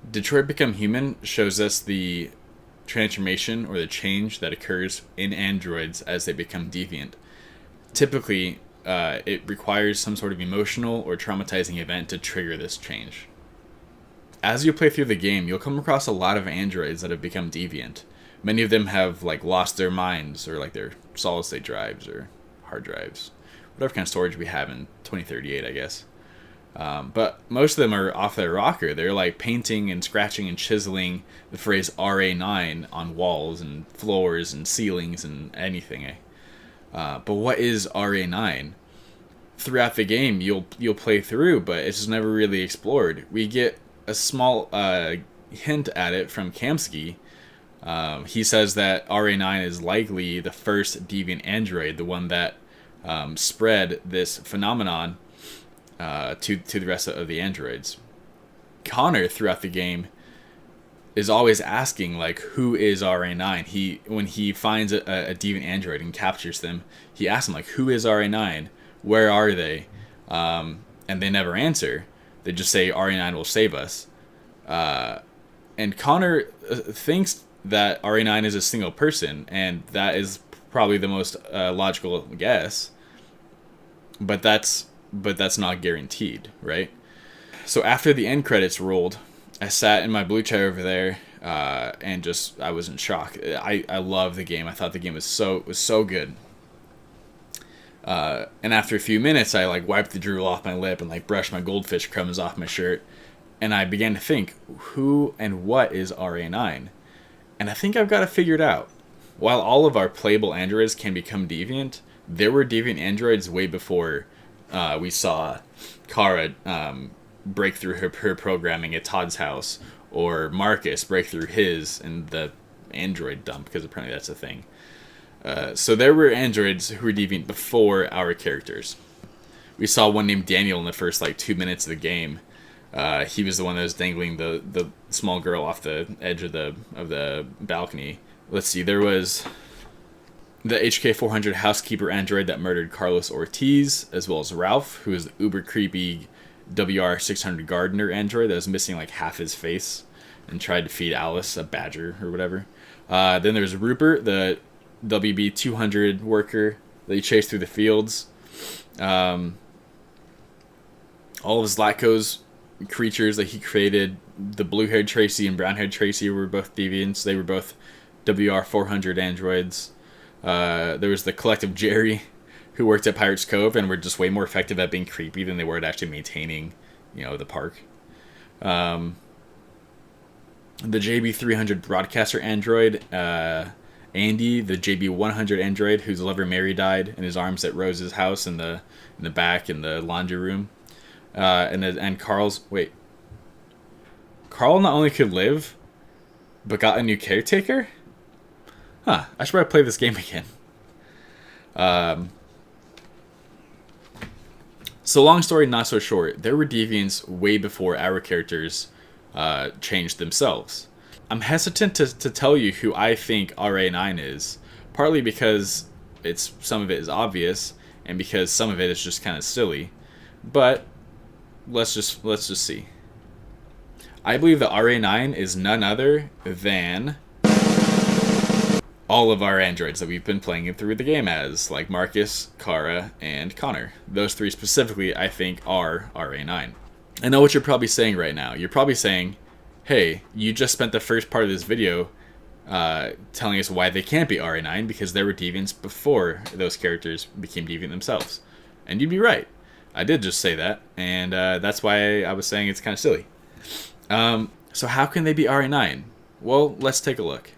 Detroit Become Human shows us the transformation or the change that occurs in androids as they become deviant. Typically, it requires some sort of emotional or traumatizing event to trigger this change. As you play through the game, you'll come across a lot of androids that have become deviant. Many of them have like lost their minds or like their solid state drives or hard drives, whatever kind of storage we have in 2038, I guess. But most of them are off their rocker. They're like painting and scratching and chiseling the phrase rA9 on walls and floors and ceilings and anything. But what is rA9? Throughout the game, you'll play through, but it's just never really explored. We get a small hint at it from Kamsky. He says that rA9 is likely the first deviant android, the one that spread this phenomenon to the rest of the androids. Connor throughout the game is always asking like, who is rA9? When he finds a deviant android and captures them, he asks them like, who is rA9? Where are they? And they never answer. They just say rA9 will save us. And Connor thinks that rA9 is a single person, and that is probably the most logical guess. But that's not guaranteed, right? So after the end credits rolled, I sat in my blue chair over there, and I was in shock. I love the game. I thought the game was so good. And after a few minutes, I like wiped the drool off my lip and like brushed my goldfish crumbs off my shirt, and I began to think, who and what is rA9? And I think I've got it figured out. While all of our playable androids can become deviant, there were deviant androids way before we saw Kara break through her programming at Todd's house, or Marcus break through his in the android dump, because apparently that's a thing. So there were androids who were deviant before our characters. We saw one named Daniel in the first like 2 minutes of the game. He was the one that was dangling the small girl off the edge of the balcony. Let's see, there was the HK400 housekeeper android that murdered Carlos Ortiz, as well as Ralph, who is the uber creepy WR600 gardener android that was missing like half his face and tried to feed Alice a badger or whatever. Then there's Rupert, the WB200 worker that he chased through the fields. All of Zlatko's creatures that he created, the blue-haired Tracy and brown-haired Tracy, were both deviants. They were both WR400 androids. There was the collective Jerry, who worked at Pirates Cove and were just way more effective at being creepy than they were at actually maintaining, the park. The JB300 broadcaster android, Andy, the JB100 android whose lover Mary died in his arms at Rose's house in the back in the laundry room. And Carl not only could live, but got a new caretaker? Huh, I should probably play this game again. So long story not so short, there were deviants way before our characters changed themselves. I'm hesitant to tell you who I think rA9 is, partly because some of it is obvious, and because some of it is just kind of silly. But let's just see. I believe that rA9 is none other than all of our androids that we've been playing through the game as, like Marcus, Kara, and Connor. Those three specifically, I think, are rA9. I know what you're probably saying right now. You're probably saying, hey, you just spent the first part of this video telling us why they can't be rA9 because there were deviants before those characters became deviant themselves. And you'd be right. I did just say that, and that's why I was saying it's kind of silly. So how can they be rA9? Well, let's take a look.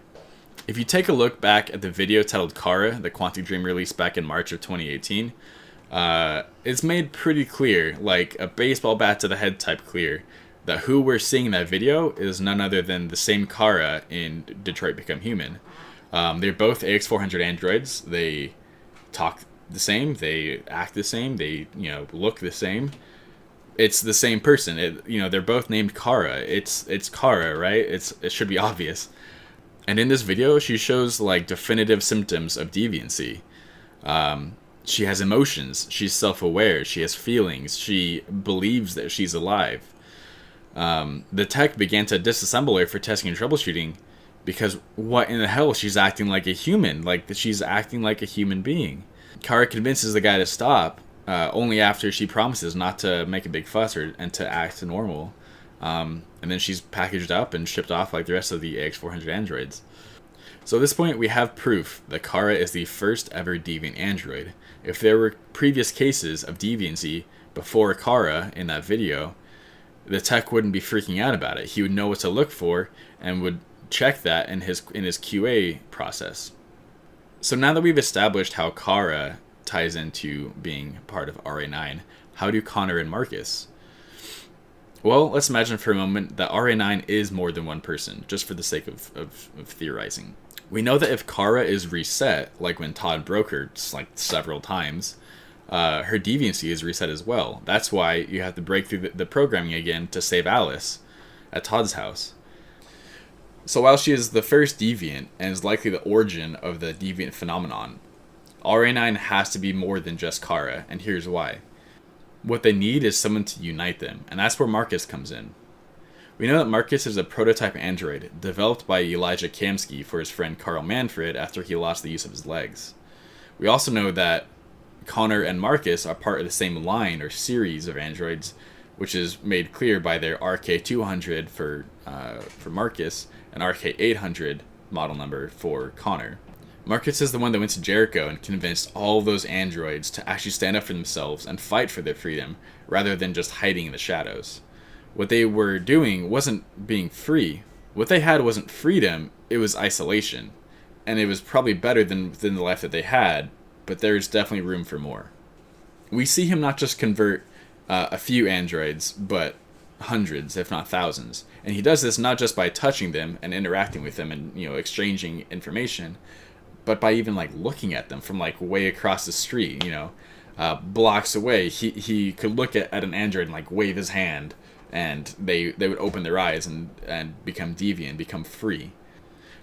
If you take a look back at the video titled Kara, the Quantic Dream released back in March of 2018, it's made pretty clear, like a baseball bat to the head type clear, that who we're seeing in that video is none other than the same Kara in Detroit Become Human. They're both AX400 androids. They talk the same, they act the same, they look the same. It's the same person. They're both named Kara. It's Kara, right? It should be obvious. And in this video, she shows like definitive symptoms of deviancy. She has emotions. She's self-aware. She has feelings. She believes that she's alive. The tech began to disassemble her for testing and troubleshooting because what in the hell? She's acting like a human. Like, she's acting like a human being. Kara convinces the guy to stop only after she promises not to make a big fuss and to act normal. And then she's packaged up and shipped off like the rest of the AX400 androids. So at this point, we have proof that Kara is the first ever deviant android. If there were previous cases of deviancy before Kara in that video, the tech wouldn't be freaking out about it. He would know what to look for and would check that in his QA process. So now that we've established how Kara ties into being part of rA9, how do Connor and Marcus? Well, let's imagine for a moment that rA9 is more than one person, just for the sake of theorizing. We know that if Kara is reset, like when Todd broke her like several times, her deviancy is reset as well. That's why you have to break through the programming again to save Alice at Todd's house. So while she is the first deviant and is likely the origin of the deviant phenomenon, rA9 has to be more than just Kara, and here's why. What they need is someone to unite them, and that's where Marcus comes in. We know that Marcus is a prototype android developed by Elijah Kamsky for his friend Carl Manfred after he lost the use of his legs. We also know that Connor and Marcus are part of the same line or series of androids, which is made clear by their RK200 for Marcus and RK800 model number for Connor. Marcus is the one that went to Jericho and convinced all of those androids to actually stand up for themselves and fight for their freedom, rather than just hiding in the shadows. What they were doing wasn't being free. What they had wasn't freedom, it was isolation. And it was probably better than the life that they had, but there's definitely room for more. We see him not just convert a few androids, but hundreds, if not thousands. And he does this not just by touching them and interacting with them and, exchanging information, but by even like looking at them from like way across the street, blocks away. He could look at an android and like wave his hand, and they would open their eyes and become deviant, become free.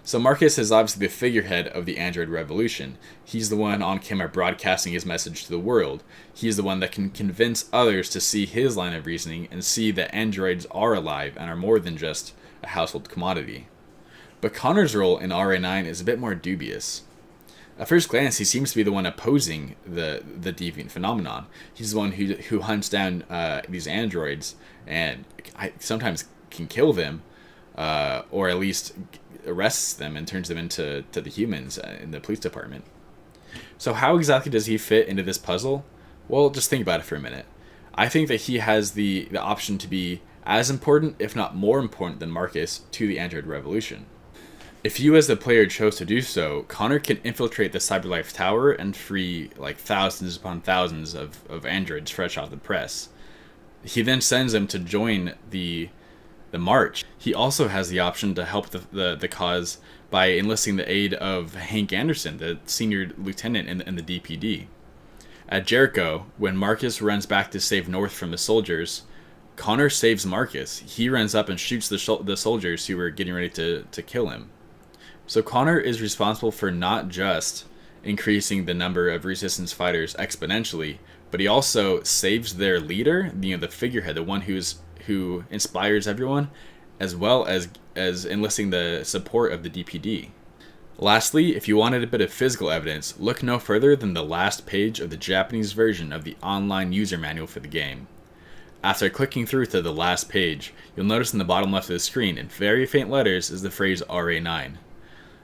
So Marcus is obviously the figurehead of the android revolution. He's the one on camera broadcasting his message to the world. He's the one that can convince others to see his line of reasoning and see that androids are alive and are more than just a household commodity. But Connor's role in rA9 is a bit more dubious. At first glance, he seems to be the one opposing the deviant phenomenon. He's the one who hunts down these androids and sometimes can kill them, or at least arrests them and turns them into the humans in the police department. So how exactly does he fit into this puzzle? Well, just think about it for a minute. I think that he has the option to be as important, if not more important than Marcus, to the android revolution. If you as the player chose to do so, Connor can infiltrate the CyberLife Tower and free like thousands upon thousands of androids fresh off the press. He then sends them to join the march. He also has the option to help the cause by enlisting the aid of Hank Anderson, the senior lieutenant in the DPD. At Jericho, when Marcus runs back to save North from the soldiers, Connor saves Marcus. He runs up and shoots the soldiers who were getting ready to kill him. So Connor is responsible for not just increasing the number of resistance fighters exponentially, but he also saves their leader, the figurehead, the one who inspires everyone, as well as enlisting the support of the DPD. Lastly, if you wanted a bit of physical evidence, look no further than the last page of the Japanese version of the online user manual for the game. After clicking through to the last page, you'll notice in the bottom left of the screen, in very faint letters, is the phrase rA9.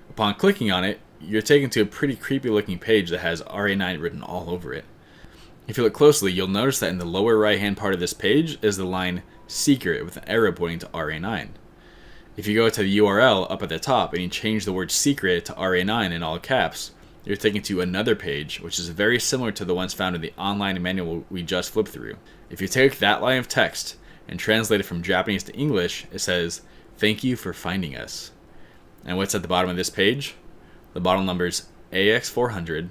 Upon clicking on it, you're taken to a pretty creepy looking page that has rA9 written all over it. If you look closely, you'll notice that in the lower right hand part of this page is the line secret with an arrow pointing to rA9. If you go to the URL up at the top and you change the word secret to rA9 in all caps, you're taken to another page which is very similar to the ones found in the online manual we just flipped through. If you take that line of text and translate it from Japanese to English, it says, "Thank you for finding us." And what's at the bottom of this page? The model numbers AX400,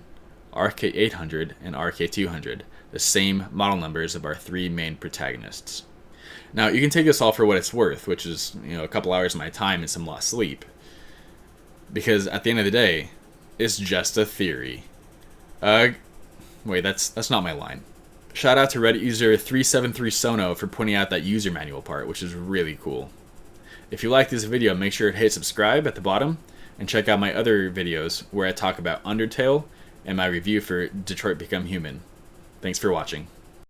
RK800, and RK200, the same model numbers of our three main protagonists. Now, you can take this all for what it's worth, which is, a couple hours of my time and some lost sleep. Because at the end of the day, it's just a theory. Wait, that's not my line. Shout out to Reddit user 373sono for pointing out that user manual part, which is really cool. If you like this video, make sure to hit subscribe at the bottom and check out my other videos where I talk about Undertale and my review for Detroit Become Human. Thanks for watching.